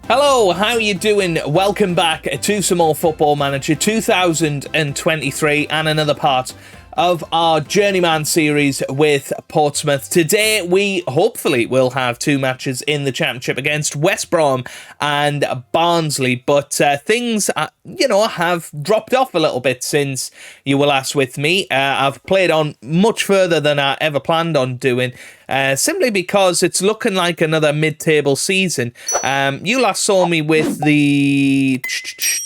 Hello, how you doing? Welcome back to some more Football Manager 2023 and another part of our Journeyman series with Portsmouth. Today we hopefully will have two matches in the Championship against West Brom and Barnsley, but things have dropped off a little bit since you were last with me. I've played on much further than I ever planned on doing, simply because it's looking like another mid-table season. You last saw me with the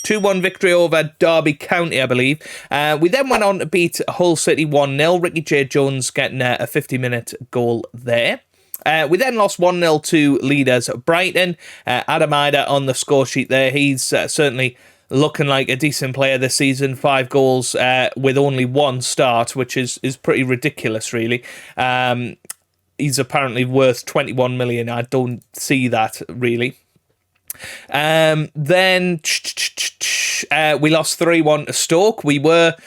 2-1 victory over Derby County, I believe. We then went on to beat Hull City 1-0, Ricky J. Jones getting a 50-minute goal there. We then lost 1-0 to leaders Brighton. Adam Ida on the score sheet there. He's certainly looking like a decent player this season. 5 goals with only 1 start, which is pretty ridiculous, really. He's apparently worth 21 million. I don't see that, really. Then we lost 3-1 to Stoke. We were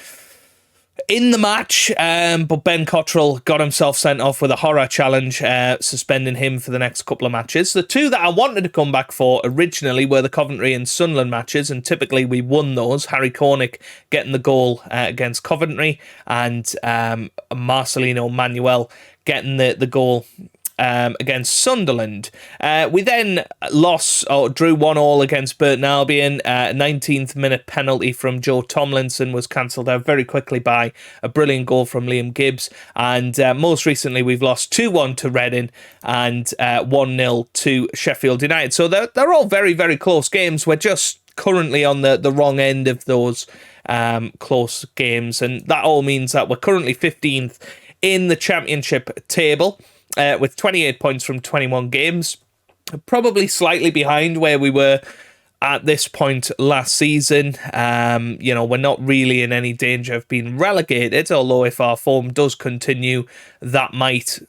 in the match, but Ben Cottrell got himself sent off with a horror challenge, suspending him for the next couple of matches. The two that I wanted to come back for originally were the Coventry and Sunderland matches, and typically we won those. Harry Cornick getting the goal against Coventry, and Marcelino Manuel getting the goal against Sunderland. We then drew 1-1 against Burton Albion. 19th minute penalty from Joe Tomlinson was cancelled out very quickly by a brilliant goal from Liam Gibbs. And most recently we've lost 2-1 to Reading and 1-0 to Sheffield United. So they're all very, very close games. We're just currently on the wrong end of those close games. And that all means that we're currently 15th in the Championship table, with 28 points from 21 games, probably slightly behind where we were at this point last season. We're not really in any danger of being relegated, although if our form does continue, that might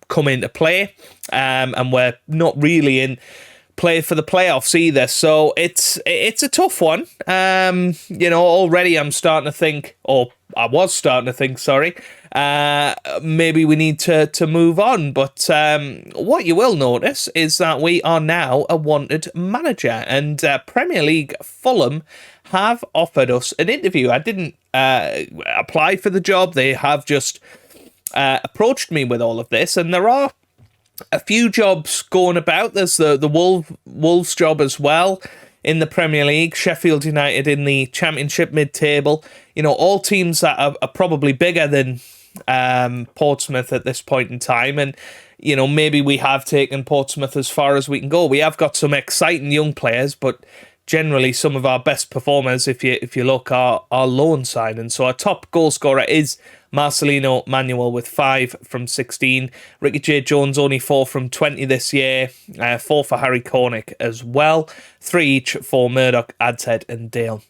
come into play. And we're not really in play for the playoffs either, so it's a tough one. Already I'm starting to think, or I was starting to think, sorry, maybe we need to move on. But what you will notice is that we are now a wanted manager, and Premier League Fulham have offered us an interview. I didn't apply for the job. They have just approached me with all of this, and there are a few jobs going about. There's the Wolves job as well in the Premier League, Sheffield United in the Championship mid-table. All teams that are probably bigger than Portsmouth at this point in time. And, maybe we have taken Portsmouth as far as we can go. We have got some exciting young players, but generally some of our best performers, if you look, are loan signings. So our top goal scorer is Marcelino Manuel with 5 from 16. Ricky J. Jones only 4 from 20 this year. 4 for Harry Cornick as well. 3 each for Murdoch, Adset and Dale.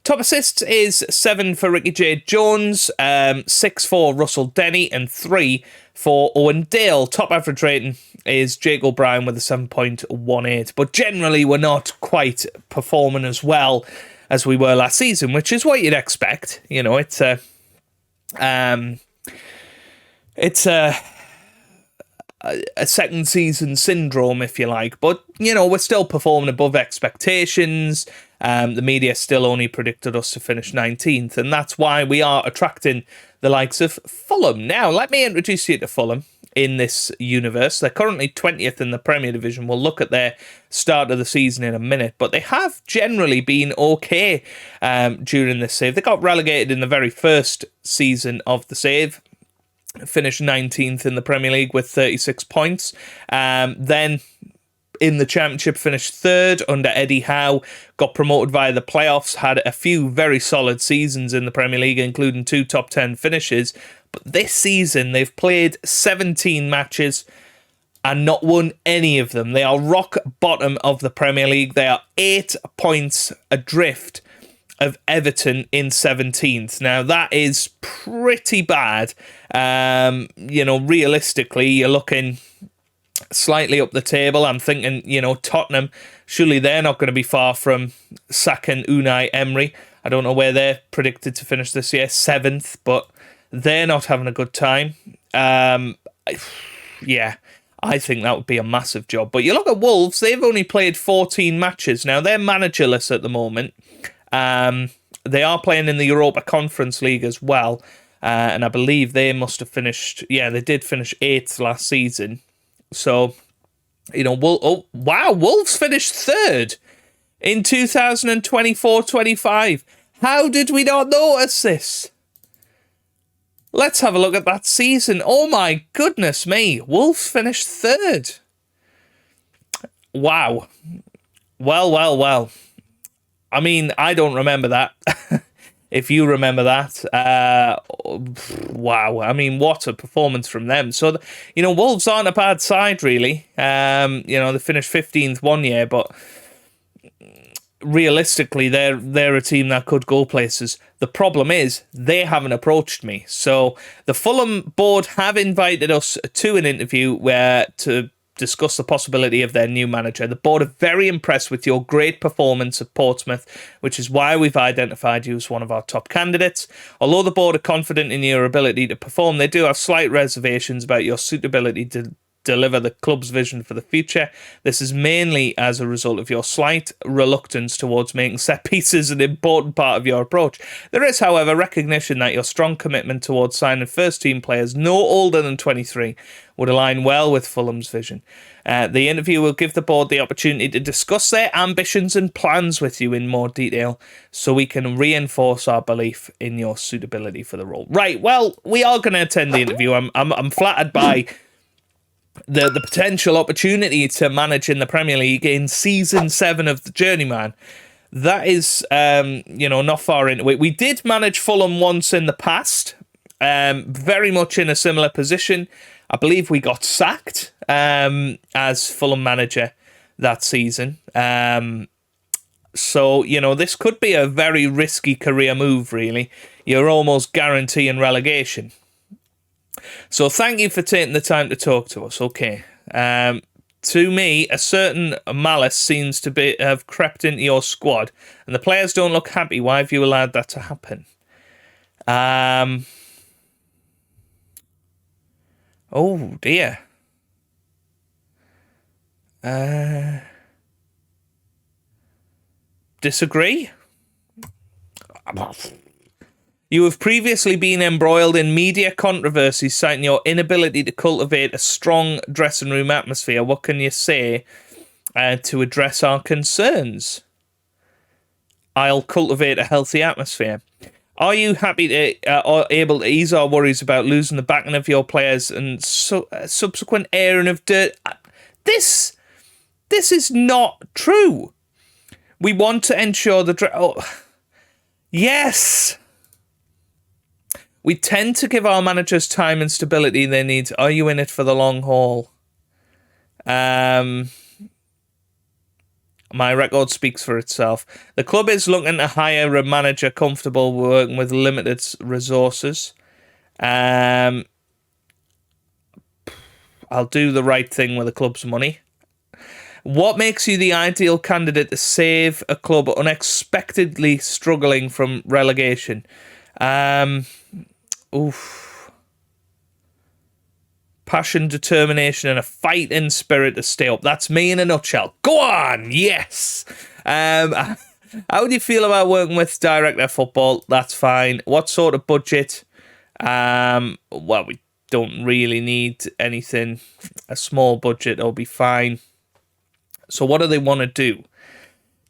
Top assists is 7 for Ricky J. Jones, 6 for Russell Denny and 3 for Owen Dale. Top average rating is Jake O'Brien with a 7.18. But generally we're not quite performing as well as we were last season, which is what you'd expect. It's a second season syndrome, if you like, but we're still performing above expectations. The media still only predicted us to finish 19th, and that's why we are attracting the likes of Fulham. Now, let me introduce you to Fulham in this universe. They're currently 20th in the Premier Division. We'll look at their start of the season in a minute, but they have generally been okay during this save. They got relegated in the very first season of the save, finished 19th in the Premier League with 36 points. Then in the Championship finished 3rd under Eddie Howe, got promoted via the playoffs, had a few very solid seasons in the Premier League, including 2 top 10 finishes. But this season, they've played 17 matches and not won any of them. They are rock bottom of the Premier League. They are 8 points adrift of Everton in 17th. Now, that is pretty bad. Realistically, you're looking slightly up the table. I'm thinking, Tottenham, surely they're not going to be far from sacking Unai Emery. I don't know where they're predicted to finish this year, 7th, but they're not having a good time. I think that would be a massive job. But you look at Wolves, they've only played 14 matches. Now, they're managerless at the moment. They are playing in the Europa Conference League as well. And I believe they must have finished... Yeah, they did finish 8th last season. So, Wolves finished 3rd in 2024-25. How did we not notice this? Let's have a look at that season. Oh my goodness me. Wolves finished 3rd. Wow. Well. I mean, I don't remember that. If you remember that. Wow. I mean, what a performance from them. So, Wolves aren't a bad side, really. They finished 15th one year, but realistically, they're a team that could go places. The problem is they haven't approached me. So the Fulham board have invited us to an interview to discuss the possibility of their new manager. The board are very impressed with your great performance at Portsmouth, which is why we've identified you as one of our top candidates. Although the board are confident in your ability to perform, they do have slight reservations about your suitability to deliver the club's vision for the future. This is mainly as a result of your slight reluctance towards making set pieces an important part of your approach. There is, however, recognition that your strong commitment towards signing first team players no older than 23 would align well with Fulham's vision. The interview will give the board the opportunity to discuss their ambitions and plans with you in more detail so we can reinforce our belief in your suitability for the role. Right, well, we are going to attend the interview. I'm flattered by the potential opportunity to manage in the Premier League in season 7 of the Journeyman. That is, not far into it. We did manage Fulham once in the past, very much in a similar position. I believe we got sacked as Fulham manager that season. So, this could be a very risky career move, really. You're almost guaranteeing relegation. So thank you for taking the time to talk to us. Okay. To me, a certain malice seems to have crept into your squad, and the players don't look happy. Why have you allowed that to happen? Oh dear. Disagree? You have previously been embroiled in media controversies, citing your inability to cultivate a strong dressing room atmosphere. What can you say to address our concerns? I'll cultivate a healthy atmosphere. Are you happy to or able to ease our worries about losing the backing of your players and subsequent airing of dirt? This is not true. We want to ensure yes. We tend to give our managers time and stability they need. Are you in it for the long haul? My record speaks for itself. The club is looking to hire a manager comfortable working with limited resources. I'll do the right thing with the club's money. What makes you the ideal candidate to save a club unexpectedly struggling from relegation? Passion, determination, and a fighting spirit to stay up. That's me in a nutshell. Go on, yes. How do you feel about working with Director Football? That's fine. What sort of budget? Well, we don't really need anything. A small budget will be fine. So what do they want to do?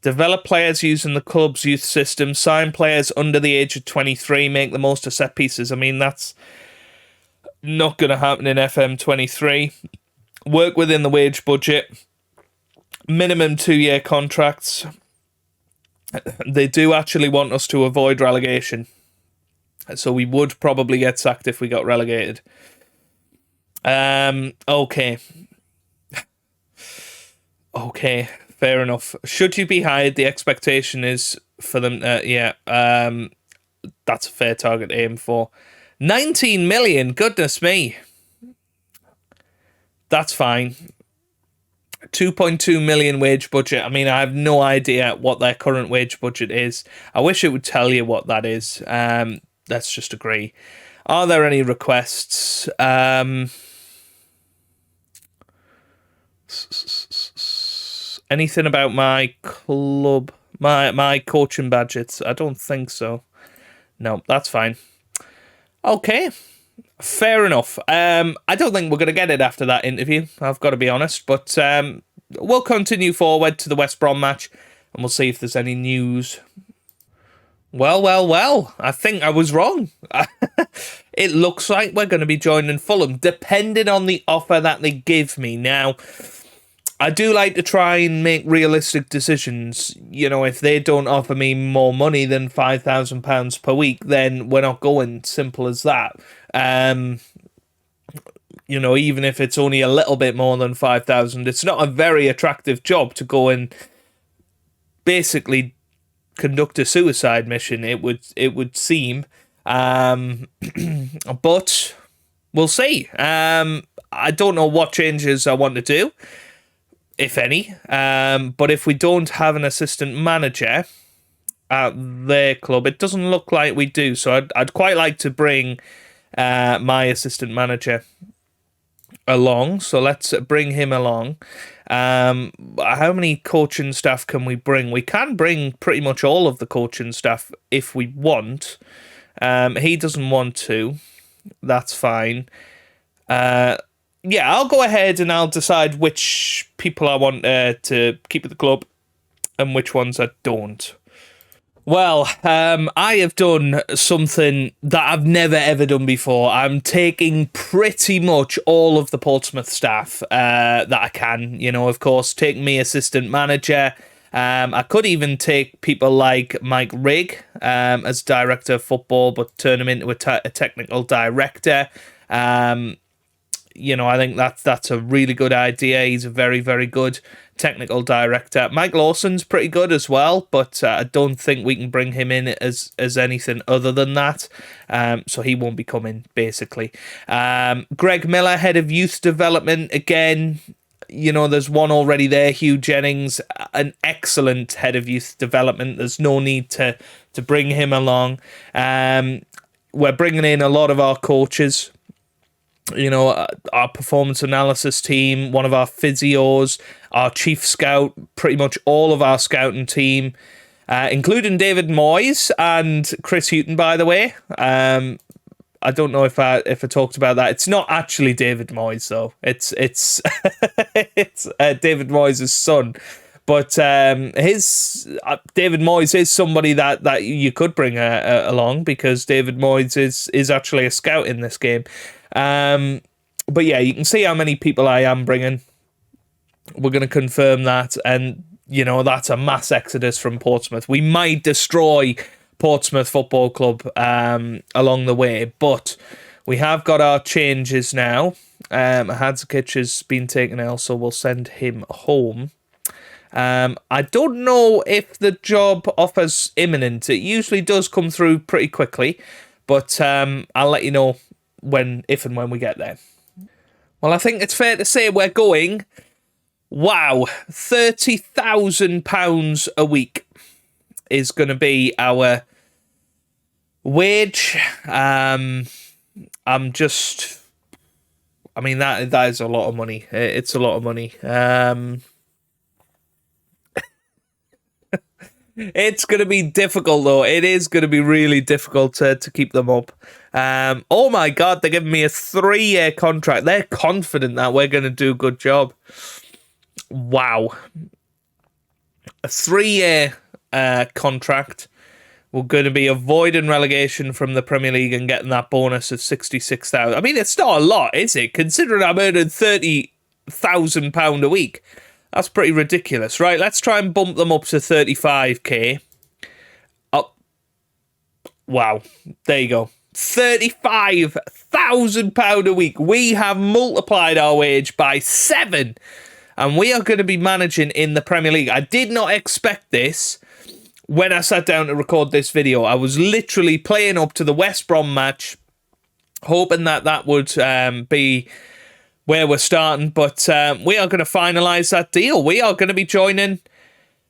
Develop players using the club's youth system, sign players under the age of 23, make the most of set pieces. I mean, that's not going to happen in FM23. Work within the wage budget. Minimum 2-year contracts. They do actually want us to avoid relegation. So we would probably get sacked if we got relegated. Okay. Okay, fair enough. Should you be hired, the expectation is for them... that's a fair target to aim for. 19 million, goodness me. That's fine. 2.2 million wage budget. I mean, I have no idea what their current wage budget is. I wish it would tell you what that is. Let's just agree. Are there any requests? Anything about my club, my coaching budgets? I don't think so. No, that's fine. Okay, fair enough. I don't think we're going to get it after that interview, I've got to be honest. But we'll continue forward to the West Brom match, and we'll see if there's any news. Well. I think I was wrong. It looks like we're going to be joining Fulham, depending on the offer that they give me. Now, I do like to try and make realistic decisions. You know, if they don't offer me more money than £5,000 per week, then we're not going. Simple as that. You know, even if it's only a little bit more than 5,000, it's not a very attractive job to go and basically conduct a suicide mission. It would seem, but we'll see. I don't know what changes I want to do, if any. But if we don't have an assistant manager at their club, it doesn't look like we do. So I'd quite like to bring my assistant manager along. So let's bring him along. How many coaching staff can we bring? We can bring pretty much all of the coaching staff if we want. He doesn't want to. That's fine. Yeah, I'll go ahead and I'll decide which people I want to keep at the club and which ones I don't. Well, I have done something that I've never ever done before. I'm taking pretty much all of the Portsmouth staff that I can. You know, of course, take me assistant manager. I could even take people like Mike Rigg as director of football, but turn him into a technical director. You know, I think that's a really good idea. He's a very, very good technical director. Mike Lawson's pretty good as well, but I don't think we can bring him in as anything other than that. So he won't be coming, basically. Greg Miller, head of youth development. Again, you know, there's one already there. Hugh Jennings, an excellent head of youth development. There's no need to bring him along. We're bringing in a lot of our coaches. You know, our performance analysis team, one of our physios, our chief scout, pretty much all of our scouting team, including David Moyes and Chris Hughton, by the way. I don't know if I talked about that. It's not actually David Moyes, though. It's it's David Moyes' son. But David Moyes is somebody that you could bring along, because David Moyes is actually a scout in this game. But yeah, you can see how many people I am bringing. We're going to confirm that, and you know, that's a mass exodus from Portsmouth. We might destroy Portsmouth Football Club along the way, but we have got our changes now. Hadzakic has been taken ill, so we'll send him home. I don't know if the job offer's imminent. It usually does come through pretty quickly, but I'll let you know if and when we get there. Well, I think it's fair to say we're going, wow, £30,000 a week is going to be our wage. I mean, that is a lot of money. It's a lot of money. It's going to be difficult, though. It is going to be really difficult to keep them up. Oh, my God, they're giving me a 3-year contract. They're confident that we're going to do a good job. Wow. A 3-year contract. We're going to be avoiding relegation from the Premier League and getting that bonus of 66,000. I mean, it's not a lot, is it? Considering I'm earning £30,000 a week. That's pretty ridiculous. Right, let's try and bump them up to 35k. Oh, wow. There you go. £35,000 a week. We have multiplied our wage by 7. And we are going to be managing in the Premier League. I did not expect this when I sat down to record this video. I was literally playing up to the West Brom match, hoping that would be where we're starting, but we are going to finalise that deal. We are going to be joining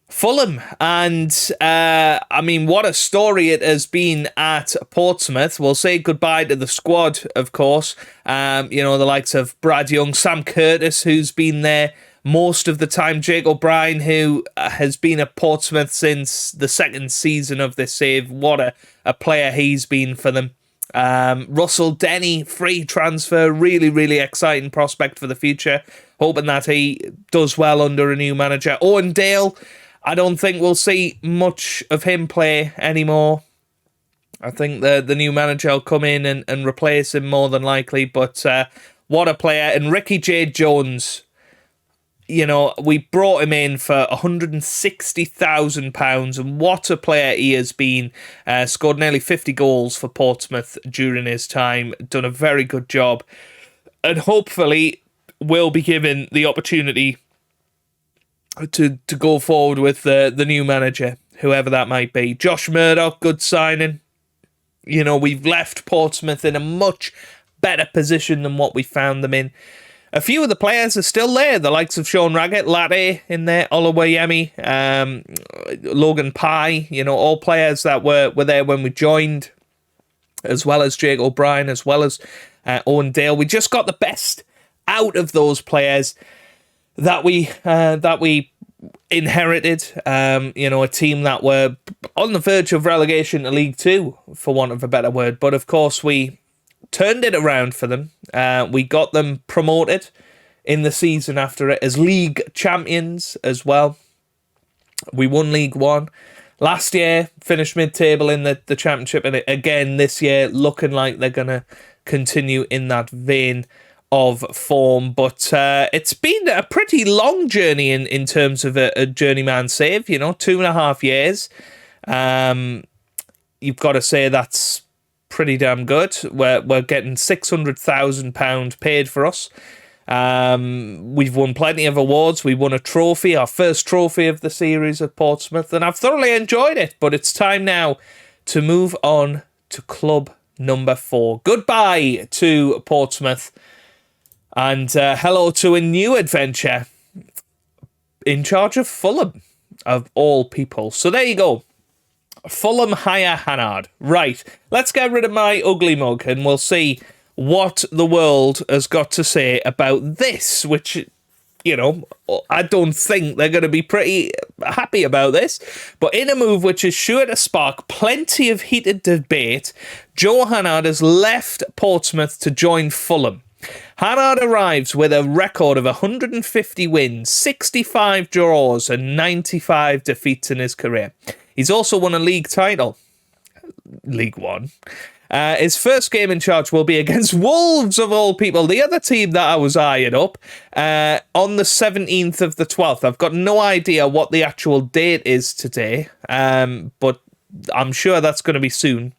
Fulham, and I mean, what a story it has been at Portsmouth. We'll say goodbye to the squad, of course. You know, the likes of Brad Young, Sam Curtis, who's been there, most of the time. Jake O'Brien, who has been at Portsmouth since the second season of this save, what a player he's been for them. Russell Denny, free transfer, really, really exciting prospect for the future. Hoping that he does well under a new manager. Owen Dale, I don't think we'll see much of him play anymore. I think the new manager will come in and replace him more than likely. But what a player. And Ricky J. Jones, we brought him in for £160,000, and what a player he has been. Scored nearly 50 goals for Portsmouth during his time. Done a very good job. And hopefully will be given the opportunity to go forward with the new manager, whoever that might be. Josh Murdoch, good signing. We've left Portsmouth in a much better position than what we found them in. A few of the players are still there, the likes of Sean Raggett, Latte in there, Olawayemi, Logan Pye, all players that were there when we joined, as well as Jake O'Brien, as well as Owen Dale. We just got the best out of those players that we inherited. A team that were on the verge of relegation to League Two, for want of a better word. But of course, we turned it around for them. We got them promoted in the season after it as league champions as well. We won League One last year, finished mid-table in the championship, and again this year looking like they're going to continue in that vein of form. But it's been a pretty long journey in terms of a journeyman save, 2.5 years. You've got to say that's pretty damn good. We're getting £600,000 paid for us. We've won plenty of awards. We won a trophy, our first trophy of the series at Portsmouth, and I've thoroughly enjoyed it. But it's time now to move on to club number 4. Goodbye to Portsmouth, and hello to a new adventure in charge of Fulham, of all people. So there you go. Fulham hire Hannard. Right, let's get rid of my ugly mug and we'll see what the world has got to say about this, which, I don't think they're going to be pretty happy about this. But in a move which is sure to spark plenty of heated debate, Joe Hannard has left Portsmouth to join Fulham. Hannard arrives with a record of 150 wins, 65 draws and 95 defeats in his career. He's also won a league title, League One. His first game in charge will be against Wolves, of all people, the other team that I was eyeing up, on the 17th of the 12th. I've got no idea what the actual date is today, but I'm sure that's going to be soon.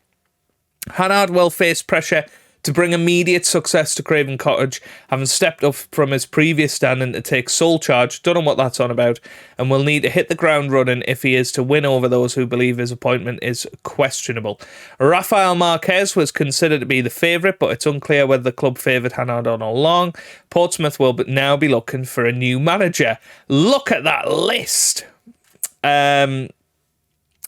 Hannard will face pressure to bring immediate success to Craven Cottage, having stepped up from his previous standing to take sole charge. Don't know what that's on about, and will need to hit the ground running if he is to win over those who believe his appointment is questionable. Rafael Marquez was considered to be the favourite, but it's unclear whether the club favoured Hannard on along. Portsmouth will now be looking for a new manager. Look at that list.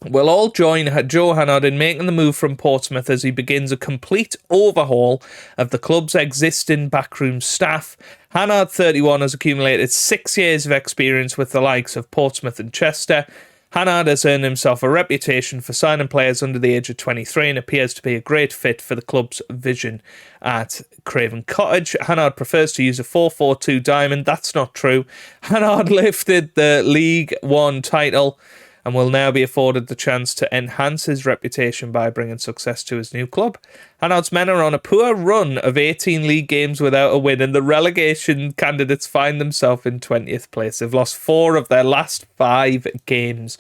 We'll all join Joe Hannard in making the move from Portsmouth as he begins a complete overhaul of the club's existing backroom staff. Hannard, 31, has accumulated 6 years of experience with the likes of Portsmouth and Chester. Hannard has earned himself a reputation for signing players under the age of 23 and appears to be a great fit for the club's vision at Craven Cottage. Hannard prefers to use a 4-4-2 diamond. That's not true. Hannard lifted the League One title and will now be afforded the chance to enhance his reputation by bringing success to his new club. Hannard's men are on a poor run of 18 league games without a win, and the relegation candidates find themselves in 20th place. They've lost 4 of their last 5 games.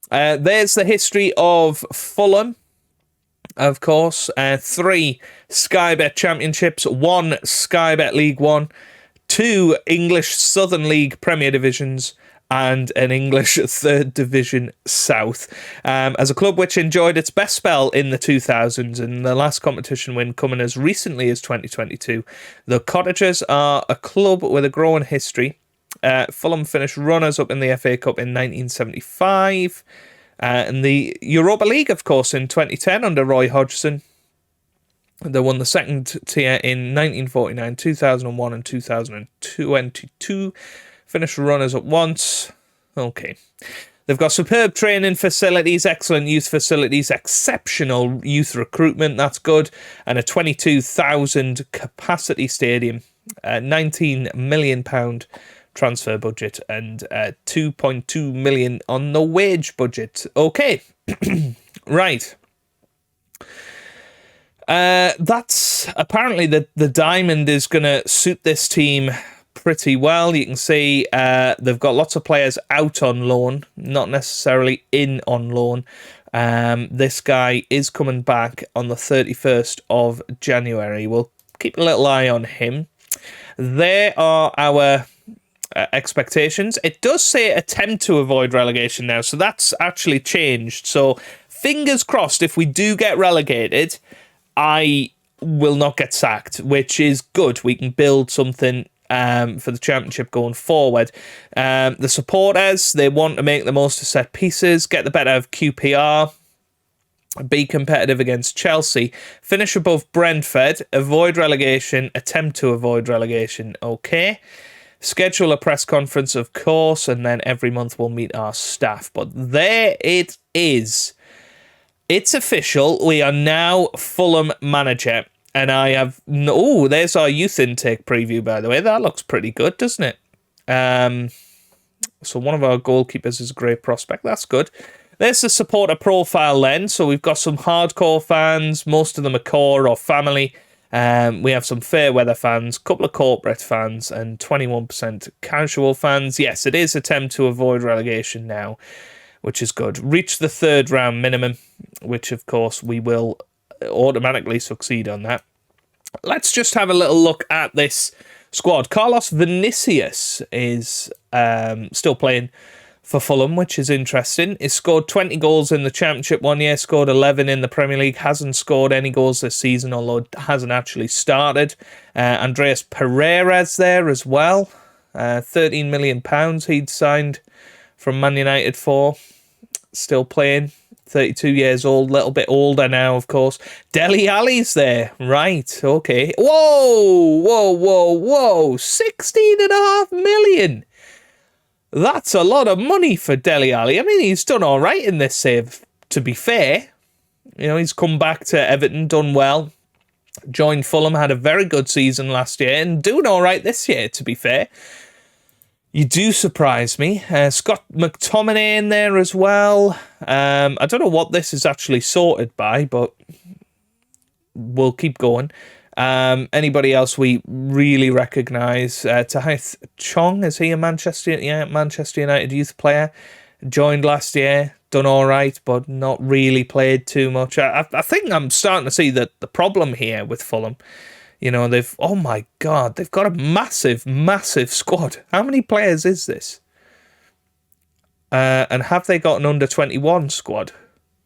There's the history of Fulham, of course. 3 Sky Bet Championships, 1 Sky Bet League One, 2 English Southern League Premier Divisions, and an English 3rd Division South. As a club which enjoyed its best spell in the 2000s and the last competition win coming as recently as 2022, the Cottagers are a club with a growing history. Fulham finished runners-up in the FA Cup in 1975, and the Europa League, of course, in 2010 under Roy Hodgson. They won the second tier in 1949, 2001 and 2022. Finish runners at once. Okay. They've got superb training facilities, excellent youth facilities, exceptional youth recruitment, that's good, and a 22,000 capacity stadium, £19 million transfer budget, and 2.2 million on the wage budget. Okay, right. That's apparently the diamond is going to suit this team pretty well. You can see they've got lots of players out on loan, not necessarily in on loan. This guy is coming back on the 31st of January. We'll keep a little eye on him. There are our expectations. It does say attempt to avoid relegation now, so that's actually changed. So fingers crossed, if we do get relegated, I will not get sacked, which is good. We can build something for the championship going forward. The supporters, they want to make the most of set pieces, get the better of QPR, be competitive against Chelsea, finish above Brentford, avoid relegation, attempt to avoid relegation. Okay. Schedule a press conference, of course, and then every month we'll meet our staff. But there it is. It's official. We are now Fulham manager. And I have... Oh, there's our youth intake preview, by the way. That looks pretty good, doesn't it? So one of our goalkeepers is a great prospect. That's good. There's the supporter profile then. So we've got some hardcore fans. Most of them are core or family. We have some fair weather fans, a couple of corporate fans, and 21% casual fans. Yes, it is attempt to avoid relegation now, which is good. Reach the third round minimum, which of course we will automatically succeed on that. Let's just have a little look at this squad. Carlos Vinicius is still playing for Fulham, which is interesting. He scored 20 goals in the Championship 1 year, scored 11 in the Premier League, hasn't scored any goals this season, although hasn't actually started. Andreas Pereira's there as well. £13 million he'd signed from Man United for. Still playing. 32 years old, a little bit older now, of course. Dele Alli's there. Right, okay. Whoa. 16.5 million. That's a lot of money for Dele Alli. I mean, he's done all right in this save, to be fair. You know, he's come back to Everton, done well. Joined Fulham, had a very good season last year, and doing all right this year, to be fair. You do surprise me. Scott McTominay in there as well. I don't know what this is actually sorted by, but we'll keep going. Anybody else we really recognise? Tahith Chong, is he a Manchester United youth player? Joined last year, done all right, but not really played too much. I think I'm starting to see that the problem here with Fulham. You know, oh my God, they've got a massive, massive squad. How many players is this? And have they got an under-21 squad?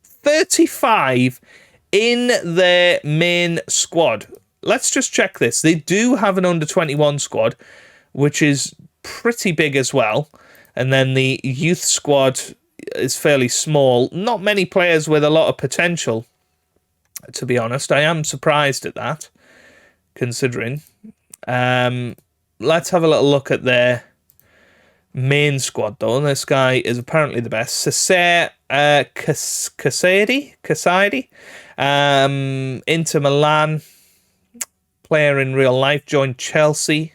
35 in their main squad. Let's just check this. They do have an under-21 squad, which is pretty big as well. And then the youth squad is fairly small. Not many players with a lot of potential, to be honest. I am surprised at that, considering. Let's have a little look at their main squad, though. This guy is apparently the best. Cesare Casadi, Inter Milan, player in real life, joined Chelsea.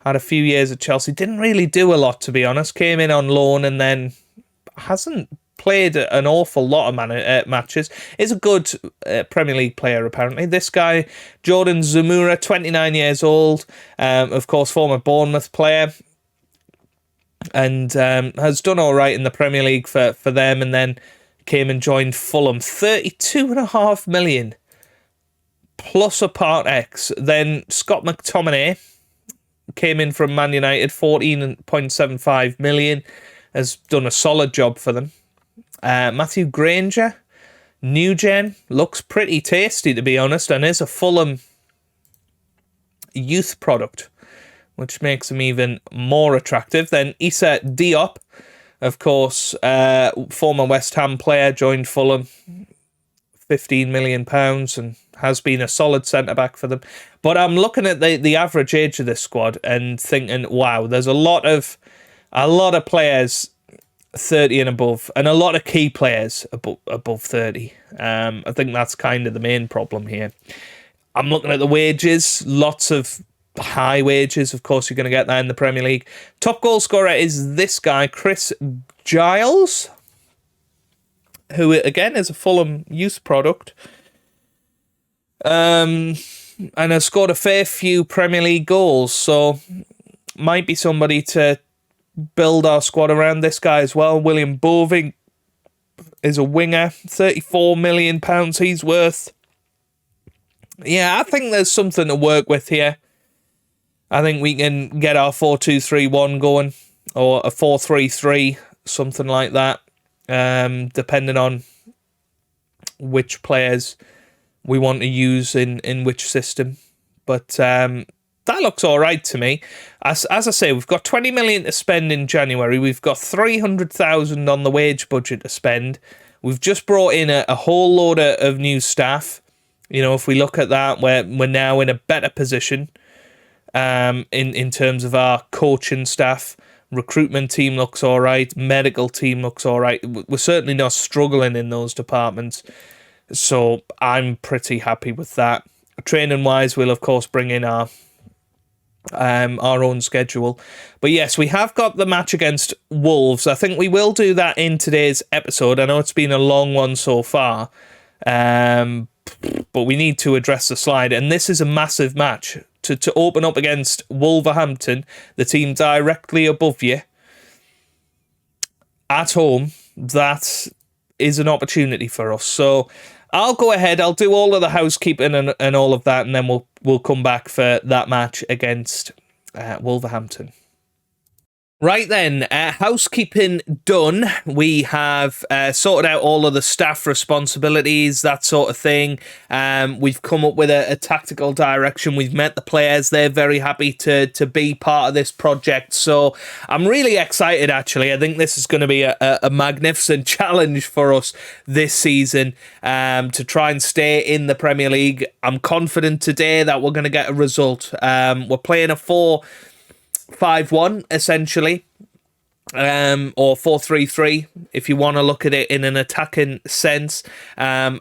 Had a few years at Chelsea. Didn't really do a lot, to be honest. Came in on loan and then hasn't played an awful lot of matches. Is a good Premier League player, apparently. This guy, Jordan Zamora, 29 years old. Of course, former Bournemouth player. And has done all right in the Premier League for them. And then came and joined Fulham. 32.5 million. Plus a Part X. Then Scott McTominay came in from Man United, 14.75 million. Has done a solid job for them. Matthew Granger, new gen, looks pretty tasty, to be honest, and is a Fulham youth product, which makes him even more attractive. Then Issa Diop, of course, former West Ham player, joined Fulham, £15 million and has been a solid centre-back for them. But I'm looking at the average age of this squad and thinking, wow, there's a lot of players 30 and above, and a lot of key players above 30. I think that's kind of the main problem here. I'm looking at the wages, lots of high wages. Of course, you're going to get that in the Premier League. Top goal scorer is this guy, Chris Giles, who, again, is a Fulham youth product. And has scored a fair few Premier League goals, so might be somebody to build our squad around. This guy as well. William Boving is a winger, £34 million he's worth. Yeah, I think there's something to work with here. I think we can get our 4-2-3-1 going, or a 4-3-3, something like that, depending on which players we want to use in which system. But that looks all right to me. As I say, we've got 20 million to spend in January. We've got 300,000 on the wage budget to spend. We've just brought in a whole load of new staff. You know, if we look at that, we're now in a better position in terms of our coaching staff. Recruitment team looks all right. Medical team looks all right. We're certainly not struggling in those departments. So I'm pretty happy with that. Training wise, we'll of course bring in our own schedule. But yes, we have got the match against Wolves. I think we will do that in today's episode. I know it's been a long one so far, but we need to address the slide. And this is a massive match to open up against Wolverhampton, the team directly above you, at home. That is an opportunity for us. So I'll go ahead, I'll do all of the housekeeping and all of that, and then we'll come back for that match against Wolverhampton. Right then, housekeeping done. We have sorted out all of the staff responsibilities, that sort of thing. We've come up with a tactical direction. We've met the players. They're very happy to be part of this project. So I'm really excited, actually. I think this is going to be a magnificent challenge for us this season to try and stay in the Premier League. I'm confident today that we're going to get a result. We're playing a 4-5-1 essentially, or 4-3-3 if you want to look at it in an attacking sense. I'm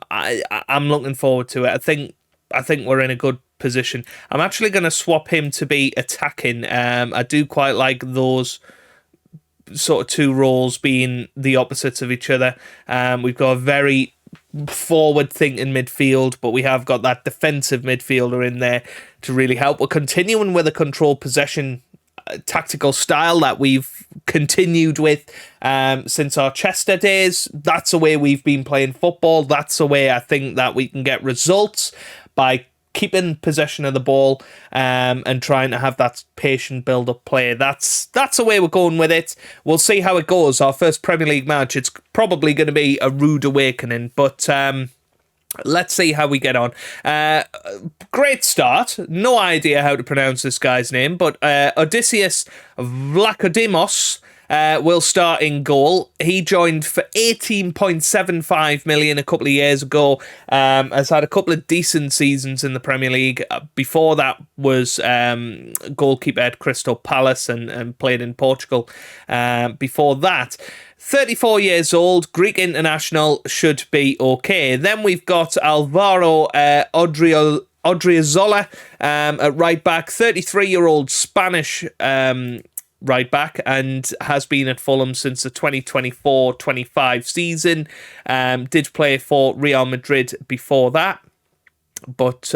looking forward to it. I think we're in a good position. I'm actually going to swap him to be attacking. I do quite like those sort of two roles being the opposites of each other. We've got a very forward-thinking midfield, but we have got that defensive midfielder in there to really help. We're continuing with a controlled possession tactical style that we've continued with since our Chester days. That's the way we've been playing football. That's the way I think that we can get results, by keeping possession of the ball and trying to have that patient build-up play. That's the way we're going with it. We'll see how it goes. Our first Premier League match, it's probably going to be a rude awakening, but let's see how we get on. Great start. No idea how to pronounce this guy's name, but Odysseus Vlachodimos will start in goal. He joined for 18.75 million a couple of years ago. Has had a couple of decent seasons in the Premier League. Before that was goalkeeper at Crystal Palace and played in Portugal. Before that, 34 years old, Greek international, should be okay. Then we've got Alvaro Odriozola at right back, 33-year-old Spanish right back, and has been at Fulham since the 2024-25 season. Did play for Real Madrid before that, but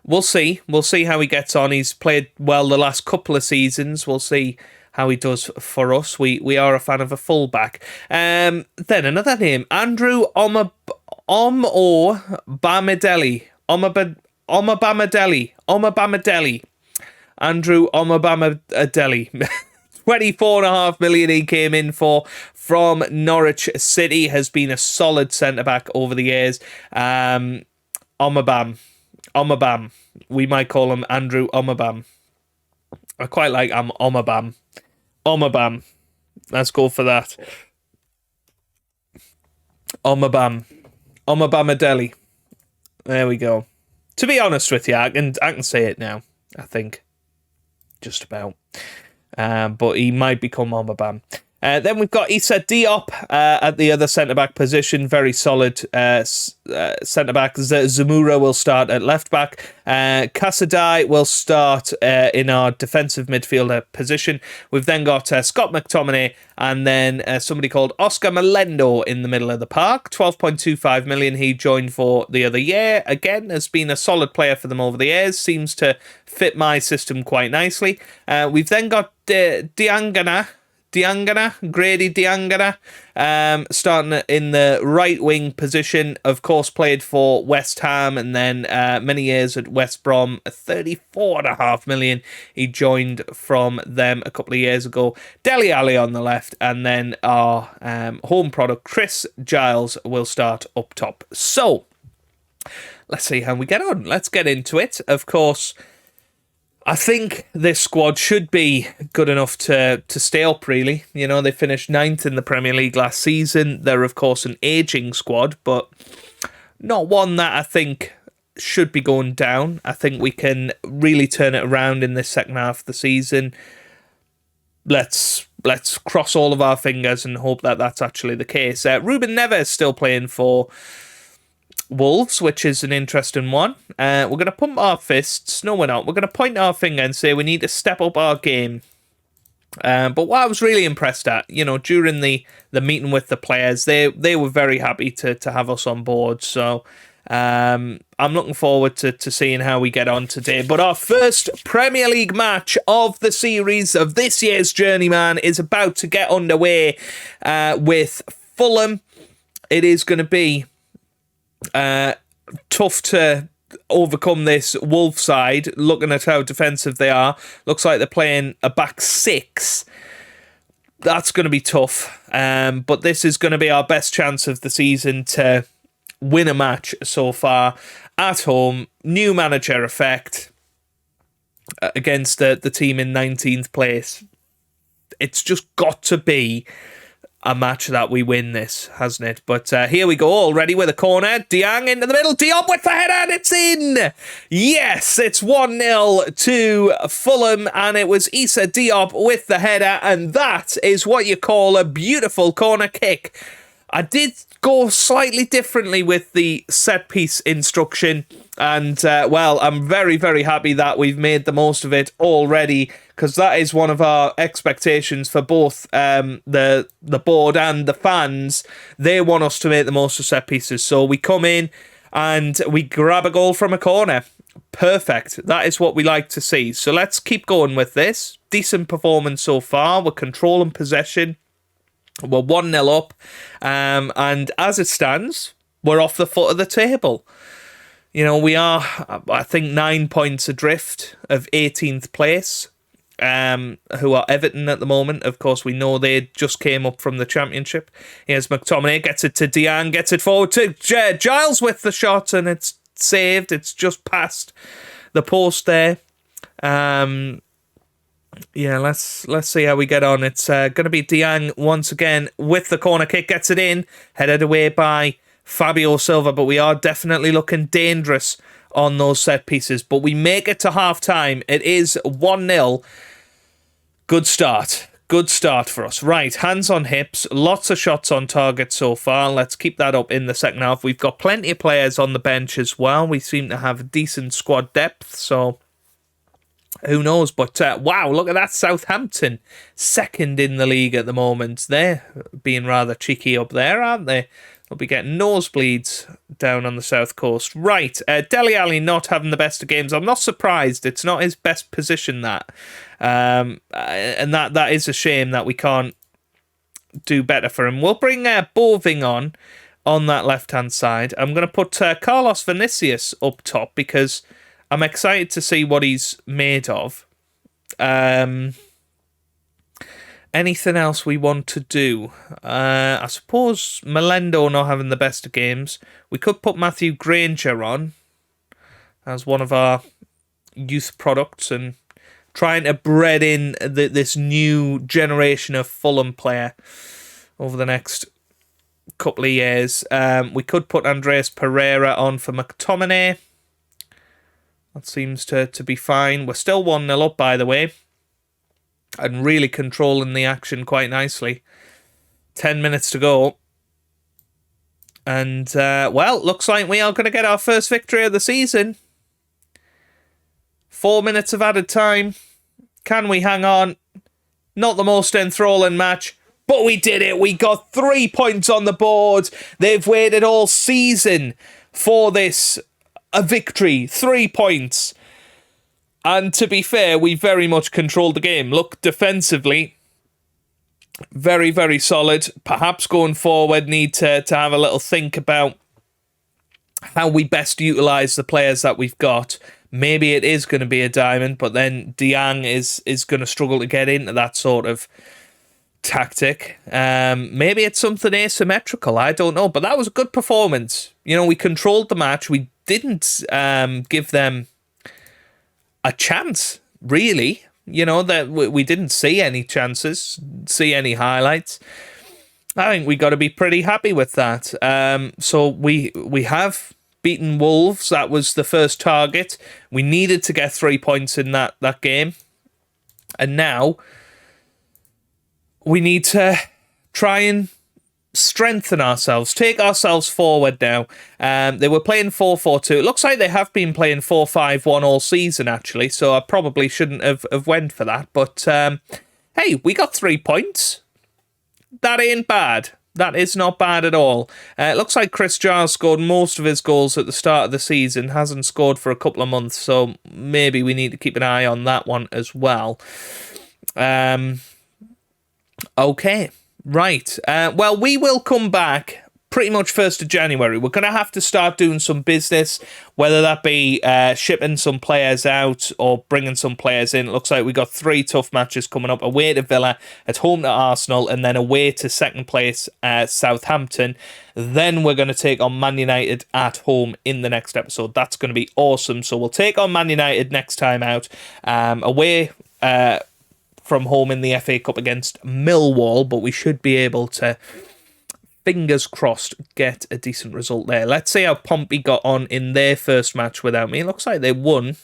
we'll see. We'll see how he gets on. He's played well the last couple of seasons. We'll see how he does for us. We are a fan of a fullback. Then another name, Andrew Omobamidele. Andrew Omobamidele. 24.5 million he came in for from Norwich City. Has been a solid centre-back over the years. Omobam. We might call him Andrew Omobam. I quite like Omobam. Let's go for that. Omobamidele. There we go. To be honest with you, I can say it now, I think. Just about. But he might become on the ban. Then we've got Issa Diop at the other centre-back position. Very solid centre-back. Zamura will start at left-back. Casadei will start in our defensive midfielder position. We've then got Scott McTominay and then somebody called Oscar Melendo in the middle of the park. 12.25 million he joined for the other year. Again, has been a solid player for them over the years. Seems to fit my system quite nicely. We've then got Grady Diangana, starting in the right wing position. Of course, played for West Ham and then many years at West Brom. 34.5 million he joined from them a couple of years ago. Dele Alli on the left, and then our home product Chris Giles will start up top. So let's see how we get on. Let's get into it. Of course, I think this squad should be good enough to stay up, really. You know, they finished 9th in the Premier League last season. They're, of course, an ageing squad, but not one that I think should be going down. I think we can really turn it around in this second half of the season. Let's cross all of our fingers and hope that that's actually the case. Ruben Neves still playing for Wolves, which is an interesting one. We're going to pump our fists. No, we're not. We're going to point our finger and say we need to step up our game. But what I was really impressed at, you know, during the meeting with the players, they were very happy to have us on board. So I'm looking forward to seeing how we get on today. But our first Premier League match of the series of this year's Journeyman is about to get underway with Fulham. It is going to be tough to overcome this Wolves side, looking at how defensive they are. Looks like they're playing a back six. That's going to be tough. But this is going to be our best chance of the season to win a match so far at home. New manager effect against the team in 19th place. It's just got to be a match that we win this, hasn't it? But here we go, already with a corner. Diang into the middle. Diop with the header, and it's in! Yes, it's 1-0 to Fulham, and it was Issa Diop with the header, and that is what you call a beautiful corner kick. I did go slightly differently with the set-piece instruction, and, well, I'm very, very happy that we've made the most of it already, because that is one of our expectations for both the board and the fans. They want us to make the most of set pieces. So we come in and we grab a goal from a corner. Perfect. That is what we like to see. So let's keep going with this. Decent performance so far. We're controlling possession. We're 1-0 up. And as it stands, we're off the foot of the table. You know, we are, I think, 9 points adrift of 18th place. Who are Everton at the moment. Of course, we know they just came up from the Championship. Here's McTominay, gets it to Diang, gets it forward to Giles with the shot, and it's saved. It's just past the post there. Yeah, let's see how we get on. It's going to be Diang once again with the corner kick, gets it in, headed away by Fabio Silva, but we are definitely looking dangerous on those set pieces. But we make it to half time. It is 1-0. Good start. Good start for us. Right, hands on hips. Lots of shots on target so far. Let's keep that up in the second half. We've got plenty of players on the bench as well. We seem to have decent squad depth, so who knows? But wow, look at that. Southampton, second in the league at the moment. They're being rather cheeky up there, aren't they? They'll be getting nosebleeds down on the south coast. Right, Dele Alli not having the best of games. I'm not surprised. It's not his best position, that. And that is a shame that we can't do better for him. We'll bring Boving on that left-hand side. I'm going to put Carlos Vinicius up top because I'm excited to see what he's made of. Anything else we want to do? I suppose Melendo not having the best of games. We could put Matthew Granger on as one of our youth products and trying to bred in this new generation of Fulham player over the next couple of years. We could put Andreas Pereira on for McTominay. That seems to be fine. We're still 1-0 up, by the way, and really controlling the action quite nicely. 10 minutes to go. And, well, looks like we are going to get our first victory of the season. 4 minutes of added time. Can we hang on? Not the most enthralling match, but we did it. We got 3 points on the board. They've waited all season for this, a victory. 3 points. And to be fair, we very much controlled the game. Look, defensively, very, very solid. Perhaps going forward, need to have a little think about how we best utilise the players that we've got. Maybe it is going to be a diamond, but then Diang is going to struggle to get into that sort of tactic. Maybe it's something asymmetrical. I don't know. But that was a good performance. You know, we controlled the match. We didn't give them a chance, really. You know, that we didn't see any chances, see any highlights. I think we got to be pretty happy with that. So we have beaten Wolves. That was the first target. We needed to get 3 points in that game. And now we need to try and strengthen ourselves, take ourselves forward now. They were playing 4-4-2. It looks like they have been playing 4-5-1 all season, actually, so I probably shouldn't have went for that. But, hey, we got 3 points. That ain't bad. That is not bad at all. It looks like Chris Giles scored most of his goals at the start of the season, hasn't scored for a couple of months, so maybe we need to keep an eye on that one as well. Okay, right. Well, we will come back pretty much 1st of January. We're going to have to start doing some business, whether that be shipping some players out or bringing some players in. It looks like we got 3 tough matches coming up. Away to Villa, at home to Arsenal, and then away to second place Southampton. Then we're going to take on Man United at home in the next episode. That's going to be awesome. So we'll take on Man United next time out. Away from home in the FA Cup against Millwall, but we should be able to, fingers crossed, get a decent result there. Let's see how Pompey got on in their first match without me. It looks like they won.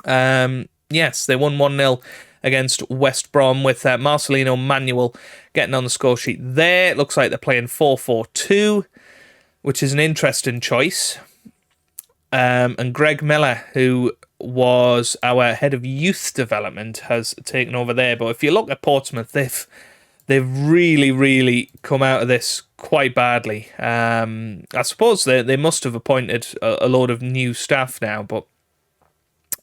Yes, they won 1-0 against West Brom with Marcelino Manuel getting on the score sheet there. It looks like they're playing 4-4-2, which is an interesting choice. And Greg Miller, who was our head of youth development, has taken over there. But if you look at Portsmouth, they've really, really come out of this quite badly. I suppose they must have appointed a load of new staff now, but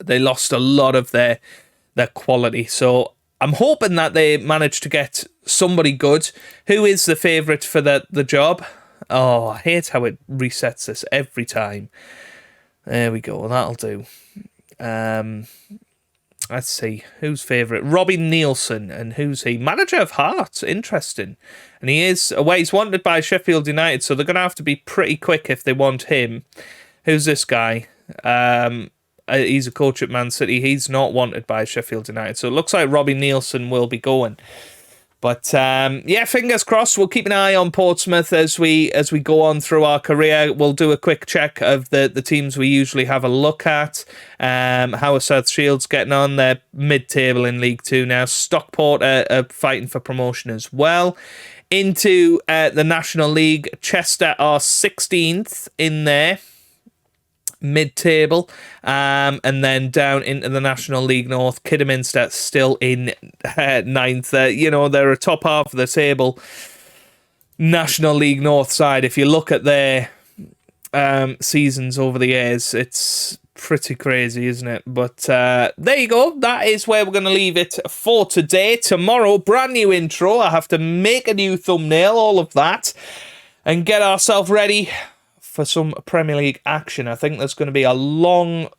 they lost a lot of their quality. So I'm hoping that they managed to get somebody good. Who is the favourite for the job? Oh, I hate how it resets this every time. There we go. That'll do. Let's see, who's favourite? Robin Nielsen, and who's he? Manager of Hearts, interesting. And he is, well, he's wanted by Sheffield United, so they're going to have to be pretty quick if they want him. Who's this guy? He's a coach at Man City. He's not wanted by Sheffield United, so it looks like Robin Nielsen will be going. But, yeah, fingers crossed. We'll keep an eye on Portsmouth as we go on through our career. We'll do a quick check of the teams we usually have a look at. How are South Shields getting on? They're mid-table in League 2 now. Stockport are fighting for promotion as well. Into the National League, Chester are 16th in there, mid-table, and then down into the National League North, Kidderminster still in 9th. You know, they're a top half of the table National League North side. If you look at their seasons over the years, it's pretty crazy, isn't it? But there you go. That is where we're going to leave it for today. Tomorrow, brand new intro. I have to make a new thumbnail, all of that, and get ourselves ready for some Premier League action. I think there's going to be a long,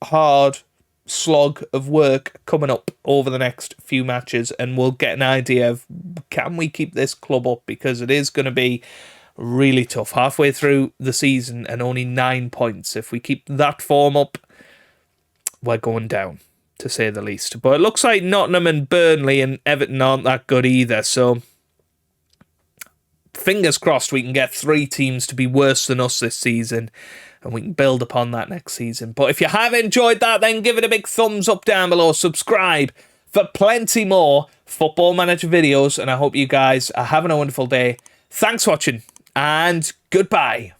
hard slog of work coming up over the next few matches, and we'll get an idea of, can we keep this club up, because it is going to be really tough. Halfway through the season and only 9 points. If we keep that form up, we're going down, to say the least. But it looks like Nottingham and Burnley and Everton aren't that good either, so fingers crossed we can get 3 teams to be worse than us this season, and we can build upon that next season. But if you have enjoyed that, then give it a big thumbs up down below. Subscribe for plenty more Football Manager videos, and I hope you guys are having a wonderful day. Thanks for watching, and goodbye.